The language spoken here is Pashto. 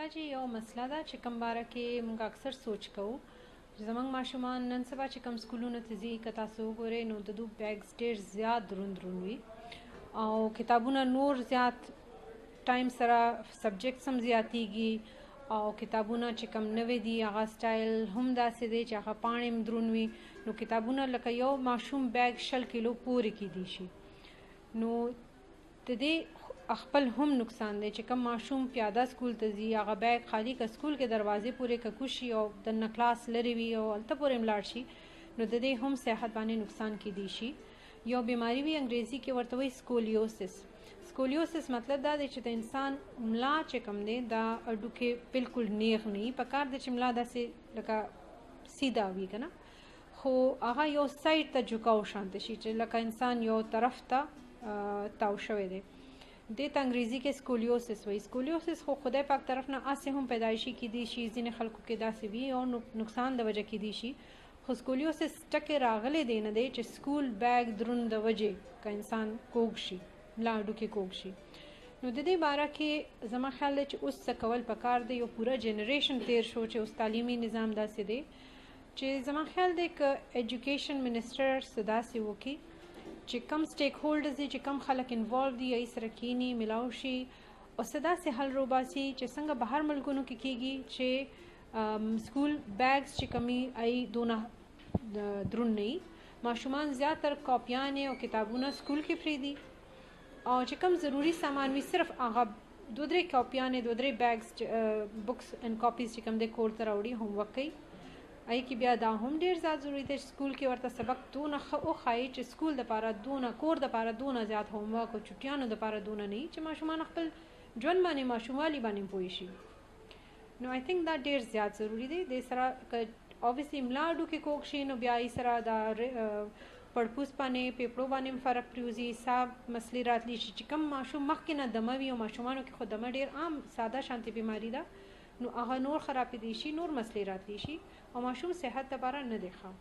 راځي یو مسله ده چې کوم باره کې موږ اکثر سوچ کوو چې زموږ ماشومان نن سبا چې کوم سکولونو ته ځي که تاسو وګورئ نو د دوی بیګز ډېر زیات دروند وي او کتابونه نور زیات ټایم سره سبجیکټس هم زیاتیږي او کتابونه چې کوم نوی دي هغه سټایل هم داسې دی چې هغه پاڼې هم دروند وي نو کتابونه لکه یو ماشوم بیګ 100 کیلو پورې کیدی شي نو د دې خپل هم نقصان دی چې کوم ماشوم پیاده سکول ته ځي هغه بیګ خالی که سکول کې دروازې پورې که کوشي او د نه کلاس لرې وي او هلته پورې هم لاړ شي نو د دې هم صحت باندې نقصان کیدی شي یو بیماری وي انګریزي کې ورته وایي سکولیوسس مطلب دا دی چې د انسان ملا چې کوم دی دا هډوکې بالکل نیغ نه وي پکار دی چې ملا داسې لکه سیده وي که نه خو هغه یو سایډ ته جوکاو شانته شي چې لکه انسان یو طرف ته تاو شوی دی دې ته انګریزي کې سکولیوسس وایي سکولیوسس خو خدای پاک طرف نه هسې هم پیدایشي کیدی شي ځینې خلکو کې داسې وي او نقصان د وجه کیدی شي خو سکولیوسس ټکې راغلی دی نه دی چې سکول بیګ دروند د وجې که انسان کوږ شي ملا هډوکې کوږ شي نو د دې باره کې زما خیال دی چې اوس څه کول پکار دی یو پوره جنریشن تیر شو چې اوس تعلیمي نظام داسې دی چې زما خیال دی که ایجوکیشن منسټر څه داسې وکړي چې کم سټیک هولډرز دي چې کم خلک انوالو دي یې سره کینی ملاو شي او څه داسې حل روباسي چې څنګه بهر ملکونو کې کیږي چې سکول بیګز چې کمی ای دونه دروند نه وي ماشومان زیاتر کاپیانې او کتابونه سکول کې پرېږدي او چې کم ضروري سامان وي صرف هغه 2-3 کاپیانې 2-3 بیګز بکس اینڈ کاپیز چې کم دی کور ته راوړي هوم ورک کوي ای کې بیا دا هم ډیر زیات ضروري دی چې سکول کې ورته سبق دونه ښه وښایي چې سکول دپاره دونه کور دپاره دونه زیات هوم ورک او چوټیانو دپاره دونه نه وي چې ماشومان خپل ژوند باندې ماشوموالي باندې پوه شي نو آی تھنک دا ډیر زیات ضروري دی د سره که اوبویسلی ملا هډوکې کوږ شي نو بیا یې سره دا پړپوس باندې پیپړو باندې هم فرق پرېوځي ساب مسلې راتلی شي چې کوم ماشوم مخکې نه دمه وي او ماشومانو کې خو دمه ډیر عام ساده شانتي بیماري ده نو هغه نور خرابېدی شي نور مسلې راتلی شي او ماشوم صحت لپاره نه دی ښه